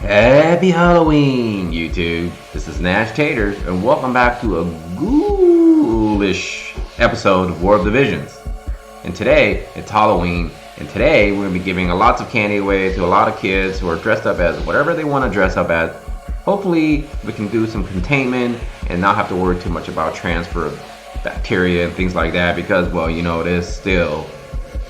Happy Halloween, YouTube. This is Nashtaters, and welcome back to a ghoulish episode of War of the Visions. And today, it's Halloween, and today we're going to be giving lots of candy away to a lot of kids who are dressed up as whatever they want to dress up as. Hopefully, we can do some containment and not have to worry too much about transfer of bacteria and things like that because, well, you know, it is still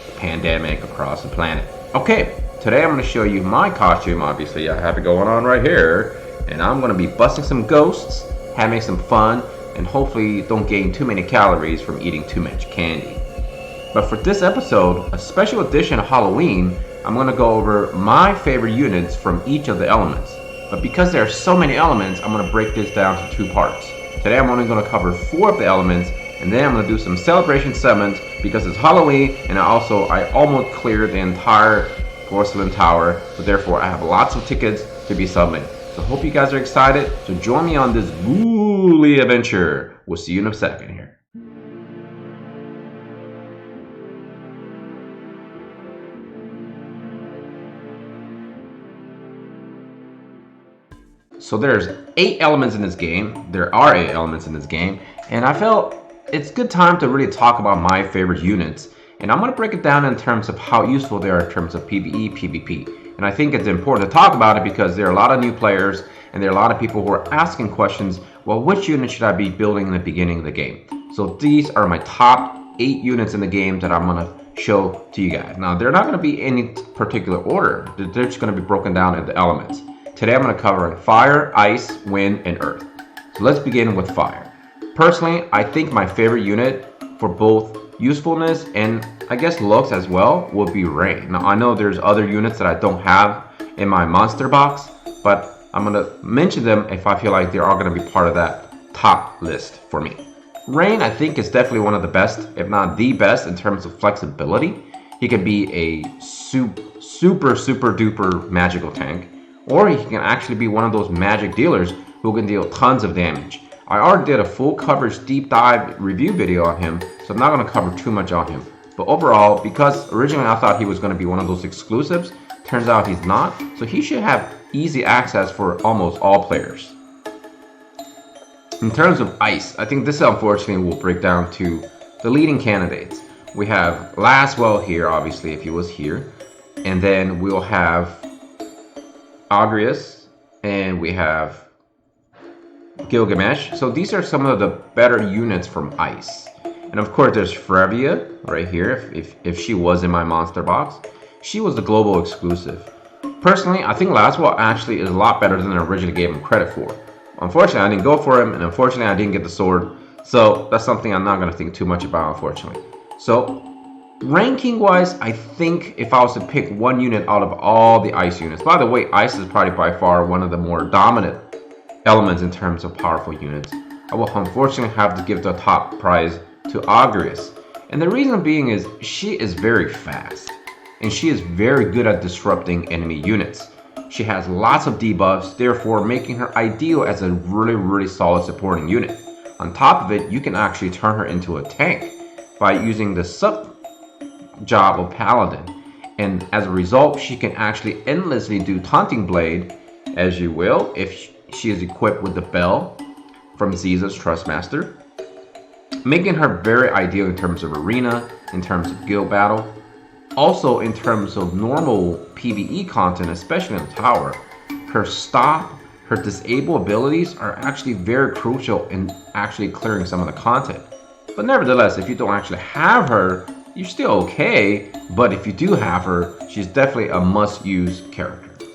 a pandemic across the planet. Okay. Today I'm going to show you my costume. Obviously I have it going on right here, and I'm going to be busting some ghosts, having some fun, and hopefully don't gain too many calories from eating too much candy. But for this episode, a special edition of Halloween, I'm going to go over my favorite units from each of the elements. But because there are so many elements, I'm going to break this down to two parts. Today I'm only going to cover 4 of the elements, and then I'm going to do some celebration summons because it's Halloween, and I almost cleared the entire Porcelain Tower, so therefore I have lots of tickets to be summoned. So hope you guys are excited. So join me on this ghouly adventure. We'll see you in a second here. So there's 8 elements in this game. There are 8 elements in this game, and I felt it's good time to really talk about my favorite units. And I'm going to break it down in terms of how useful they are in terms of PvE, PvP. And I think it's important to talk about it because there are a lot of new players and there are a lot of people who are asking questions, well, which unit should I be building in the beginning of the game? So these are my top 8 units in the game that I'm going to show to you guys. Now, they're not going to be in any particular order. They're just going to be broken down into elements. Today, I'm going to cover fire, ice, wind, and earth. So let's begin with fire. Personally, I think my favorite unit for both usefulness and I guess looks as well would be rain. Now I know there's other units that I don't have in my monster box, but I'm gonna mention them if I feel like they are gonna be part of that top list for me. Rain, I think, is definitely one of the best, if not the best, in terms of flexibility. He can be a super duper magical tank, or he can actually be one of those magic dealers who can deal tons of damage. I already did a full coverage deep dive review video on him, so I'm not going to cover too much on him. But overall, because originally I thought he was going to be one of those exclusives, turns out he's not, so he should have easy access for almost all players. In terms of ice, I think this unfortunately will break down to the leading candidates. We have Laswell here, obviously, if he was here, and then we'll have Agrius, and we have Gilgamesh. So these are some of the better units from ice. And of course there's Frevia right here. If she was in my monster box, she was the global exclusive. Personally, I think Laswell actually is a lot better than I originally gave him credit for. Unfortunately, I didn't go for him, and unfortunately I didn't get the sword, so that's something I'm not going to think too much about, unfortunately. So ranking wise, I think if I was to pick one unit out of all the ice units, by the way, ice is probably by far one of the more dominant elements in terms of powerful units, I will unfortunately have to give the top prize to Agrius. And the reason being is she is very fast and she is very good at disrupting enemy units. She has lots of debuffs, therefore making her ideal as a really solid supporting unit. On top of it, you can actually turn her into a tank by using the sub job of Paladin, and as a result she can actually endlessly do Taunting Blade as you will if she is equipped with the bell from Ziza's Trustmaster, making her very ideal in terms of arena, in terms of guild battle, also in terms of normal PvE content, especially in the tower. Her stop, her disable abilities are actually very crucial in actually clearing some of the content. But nevertheless, if you don't actually have her, you're still okay, but if you do have her, she's definitely a must-use character.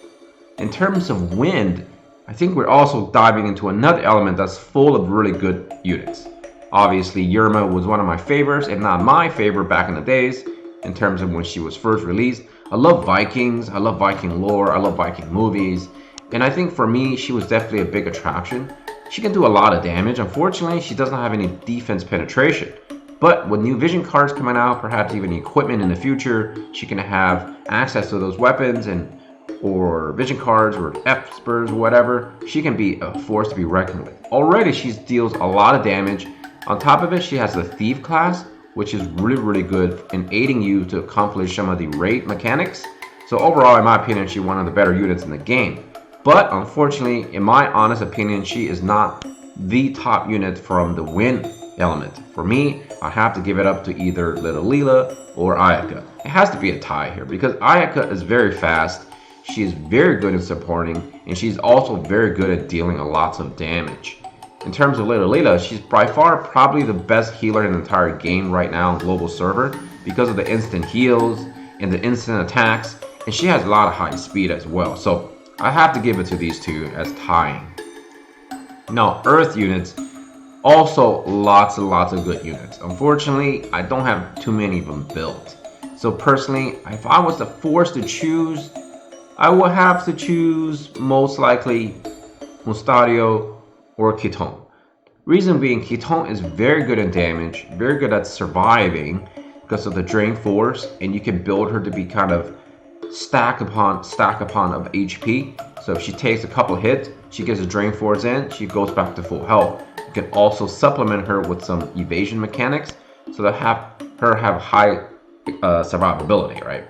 In terms of wind, I think we're also diving into another element that's full of really good units. Obviously, Yerma was one of my favorites, if not my favorite back in the days, in terms of when she was first released. I love Vikings, I love Viking lore, I love Viking movies, and I think for me, she was definitely a big attraction. She can do a lot of damage. Unfortunately, she doesn't have any defense penetration. But with new vision cards coming out, perhaps even equipment in the future, she can have access to those weapons or vision cards or F spurs or whatever. She can be a force to be reckoned with. Already she deals a lot of damage. On top of it, she has the Thief class, which is really good in aiding you to accomplish some of the raid mechanics. So overall, in my opinion, she's one of the better units in the game. But unfortunately, in my honest opinion, she is not the top unit from the wind element. For me, I have to give it up to either Little Leela or Ayaka. It has to be a tie here because Ayaka is very fast, she is very good at supporting, and she's also very good at dealing a lots of damage. In terms of Little Leela, she's by far probably the best healer in the entire game right now on global server because of the instant heals and the instant attacks, and she has a lot of high speed as well. So I have to give it to these two as tying. Now, Earth units, also lots and lots of good units. Unfortunately, I don't have too many of them built. So personally, if I was forced to choose, I would have to choose most likely Mustario or Kiton. Reason being, Kiton is very good in damage, very good at surviving because of the drain force, and you can build her to be kind of stack upon of HP. So if she takes a couple hits, she gets a drain force in, she goes back to full health. You can also supplement her with some evasion mechanics so that have high survivability, right?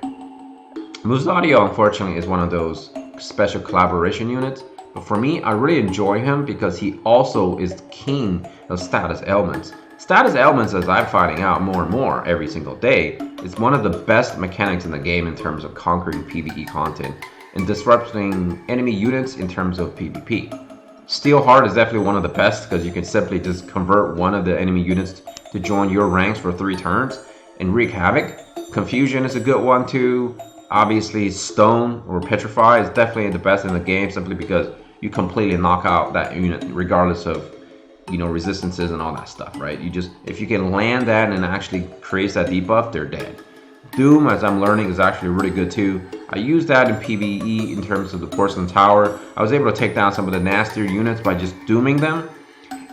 Musadio, unfortunately, is one of those special collaboration units, but for me, I really enjoy him because he also is king of status elements. Status elements, as I'm finding out more and more every single day, is one of the best mechanics in the game in terms of conquering PvE content and disrupting enemy units in terms of PvP. Steel Heart is definitely one of the best because you can simply just convert one of the enemy units to join your ranks for 3 turns and wreak havoc. Confusion is a good one too. Obviously, Stone or Petrify is definitely the best in the game simply because you completely knock out that unit regardless of, you know, resistances and all that stuff, right? If you can land that and actually creates that debuff, they're dead. Doom, as I'm learning, is actually really good too. I use that in PvE in terms of the Porcelain Tower. I was able to take down some of the nastier units by just dooming them.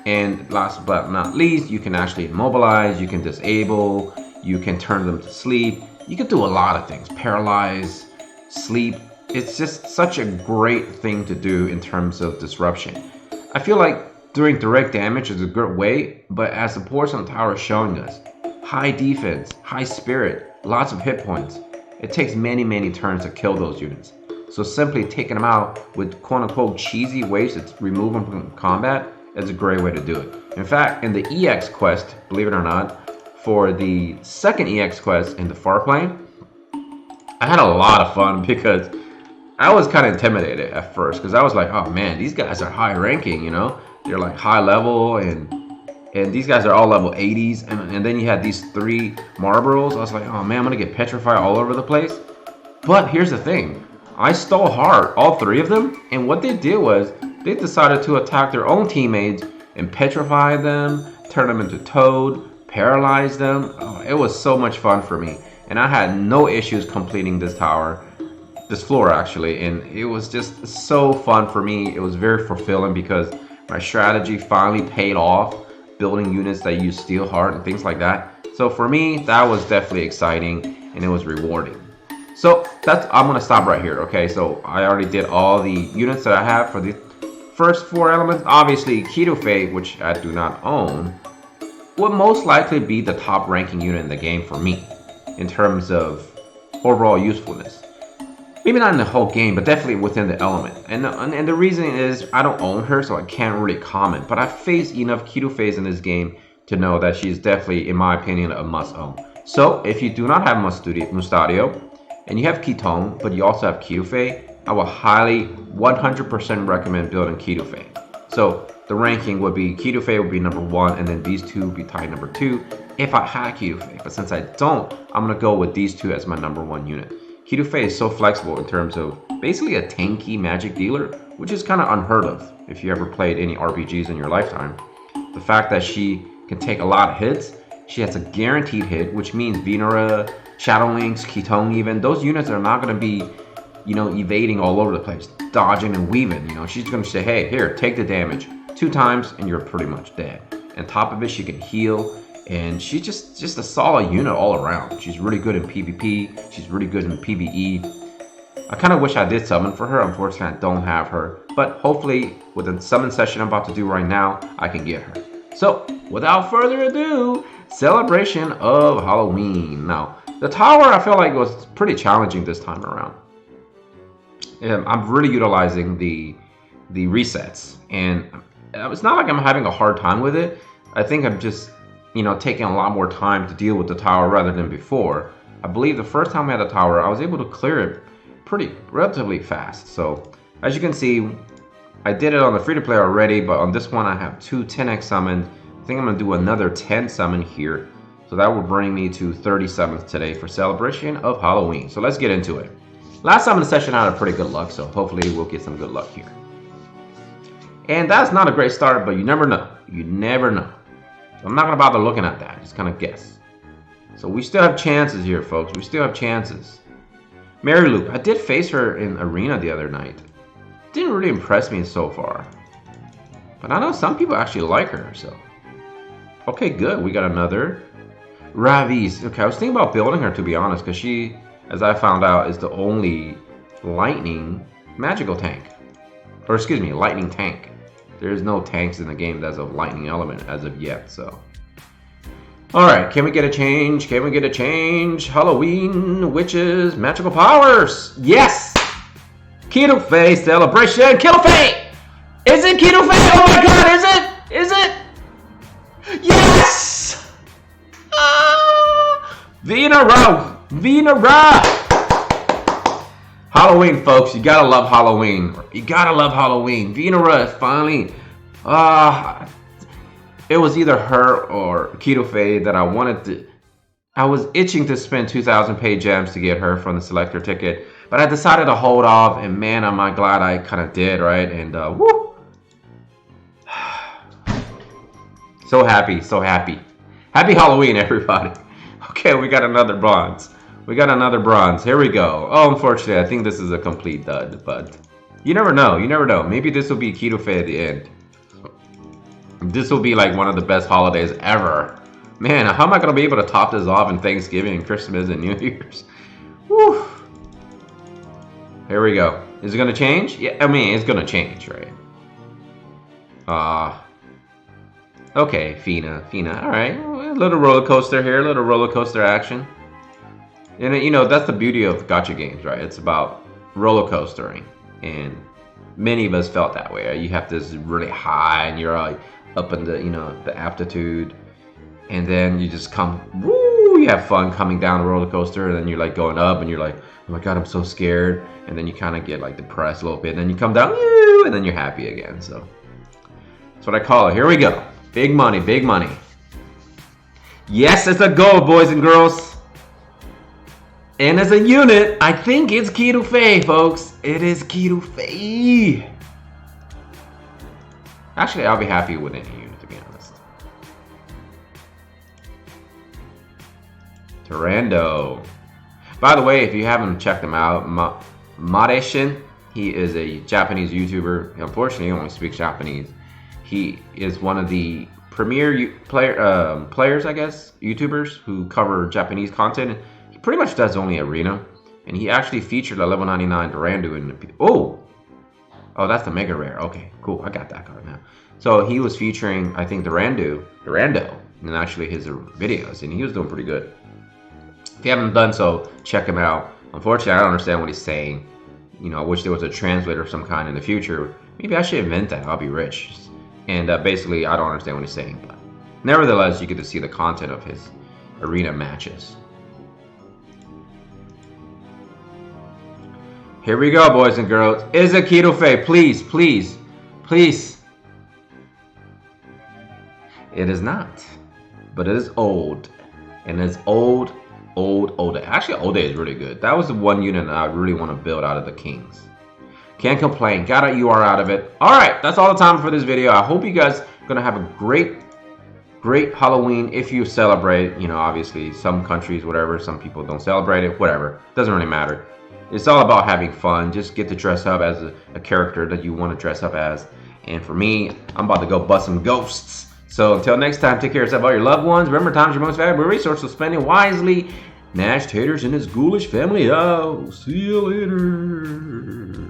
And last but not least, you can actually immobilize, you can disable, you can turn them to sleep. You can do a lot of things. Paralyze, sleep. It's just such a great thing to do in terms of disruption. I feel like doing direct damage is a good way, but as the Porcelain Tower is showing us, high defense, high spirit, lots of hit points. It takes many turns to kill those units. So simply taking them out with quote-unquote cheesy ways to remove them from combat is a great way to do it. In fact, in the EX quest, believe it or not, for the second EX quest in the Far Plane, I had a lot of fun because I was kind of intimidated at first because I was like, oh man, these guys are high ranking, you know? They're like high level and these guys are all level 80s, and then you had these 3 Marlboros. I was like, oh man, I'm gonna get petrified all over the place. But here's the thing, I stole hard, all 3 of them, and what they did was they decided to attack their own teammates and petrify them, turn them into Toad, paralyze them. Oh, it was so much fun for me, and I had no issues completing this tower, this floor actually, and it was just so fun for me. It was very fulfilling because my strategy finally paid off, building units that use Steel Heart and things like that. So for me, that was definitely exciting and it was rewarding. So I'm gonna stop right here. Okay, so I already did all the units that I have for the first 4 elements. Obviously, Kidofei, which I do not own, would most likely be the top ranking unit in the game for me in terms of overall usefulness. Maybe not in the whole game, but definitely within the element. And the reason is I don't own her, so I can't really comment. But I've faced enough Kidofeis in this game to know that she's definitely, in my opinion, a must-own. So if you do not have Mustadio, and you have Kiton, but you also have Kidofei, I will highly 100% recommend building Kidofei. So the ranking would be Kidofei would be number 1, and then these 2 would be tied number 2 if I had Kidofei. But since I don't, I'm gonna go with these 2 as my number 1 unit. Kidofei is so flexible in terms of basically a tanky magic dealer, which is kind of unheard of if you ever played any RPGs in your lifetime. The fact that she can take a lot of hits, she has a guaranteed hit, which means Venera, Shadow Lynx, Kiton even, those units are not going to be, you know, evading all over the place, dodging and weaving. You know, she's going to say, hey, here, take the damage 2 times and you're pretty much dead. On top of it, she can heal. And she's just a solid unit all around. She's really good in PvP. She's really good in PvE. I kind of wish I did summon for her. Unfortunately, I don't have her. But hopefully, with the summon session I'm about to do right now, I can get her. So, without further ado, celebration of Halloween. Now, the tower I felt like was pretty challenging this time around. I'm really utilizing the resets, and it's not like I'm having a hard time with it. I think I'm just, you know, taking a lot more time to deal with the tower rather than before. I believe the first time I had the tower, I was able to clear it relatively fast. So as you can see, I did it on the free-to-play already, but on this one I have 2 10x summoned. I think I'm gonna do another 10 summon here. So that will bring me to 30 summons today for celebration of Halloween. So let's get into it. Last summon session I had pretty good luck, so hopefully we'll get some good luck here. And that's not a great start, but you never know. You never know. So I'm not gonna bother looking at that, just kind of guess. So we still have chances here, folks. We still have chances. Mary Lou, I did face her in Arena the other night. Didn't really impress me so far. But I know some people actually like her, so. Okay, good. We got another. Ravis. Okay, I was thinking about building her, to be honest, because she, as I found out, is the only lightning magical tank. Or excuse me, lightning tank. There's no tanks in the game that's a lightning element as of yet, so. Alright, can we get a change? Can we get a change? Halloween, witches, magical powers! Yes! Keto Fae celebration! Keto Fae! Is it Keto Fae? Oh my god, is it? Is it? Yes! Venera! Venera! Halloween, folks, you gotta love Halloween. You gotta love Halloween. Venera finally. It was either her or Keto Fae that I wanted to. I was itching to spend 2,000 paid gems to get her from the selector ticket, but I decided to hold off, and man, am I glad I kind of did, right? And woo! So happy, so happy. Happy Halloween, everybody. Okay, we got another bronze. We got another bronze. Here we go. Oh, unfortunately, I think this is a complete dud, but you never know. You never know. Maybe this will be Keto Fae at the end. This will be like one of the best holidays ever. Man, how am I going to be able to top this off in Thanksgiving and Christmas and New Year's? Woo! Here we go. Is it going to change? Yeah, I mean, it's going to change, right? Okay, Fina. All right. A little roller coaster here. A little roller coaster action. And, you know, that's the beauty of gacha games, right? It's about roller coastering. And many of us felt that way. Right? You have this really high and you're up in the, you know, the aptitude. And then you just come, woo, you have fun coming down the roller coaster. And then you're like going up and you're like, oh my God, I'm so scared. And then you kind of get like depressed a little bit. And then you come down, woo, and then you're happy again. So that's what I call it. Here we go. Big money, big money. Yes, it's a goal, boys and girls. And as a unit, I think it's Keto Fae, folks. It is Keto Fae. Actually, I'll be happy with any unit, to be honest. Tyrando. By the way, if you haven't checked him out, Madeshin, he is a Japanese YouTuber. Unfortunately, he only speaks Japanese. He is one of the premier players, I guess, YouTubers who cover Japanese content. He pretty much does only Arena, and he actually featured a level 99 Durando in the... Oh, that's the Mega Rare. Okay, cool. I got that card now. So he was featuring, I think, Durando in actually his videos, and he was doing pretty good. If you haven't done so, check him out. Unfortunately, I don't understand what he's saying. You know, I wish there was a translator of some kind in the future. Maybe I should invent that. I'll be rich. And basically, I don't understand what he's saying. But nevertheless, you get to see the content of his Arena matches. Here we go, boys and girls. Is it Keto Fae? Please, please, please. It is not. But it is old. And it's old. Actually, Ode is really good. That was the one unit that I really want to build out of the Kings. Can't complain. Got a UR out of it. Alright, that's all the time for this video. I hope you guys are going to have a great Halloween if you celebrate. You know, obviously, some countries, whatever. Some people don't celebrate it. Whatever. Doesn't really matter. It's all about having fun. Just get to dress up as a character that you want to dress up as. And for me, I'm about to go bust some ghosts. So until next time, take care of yourself, all your loved ones. Remember, time's your most valuable resource, so spend it wisely. Nashtaters and his ghoulish family out. See you later.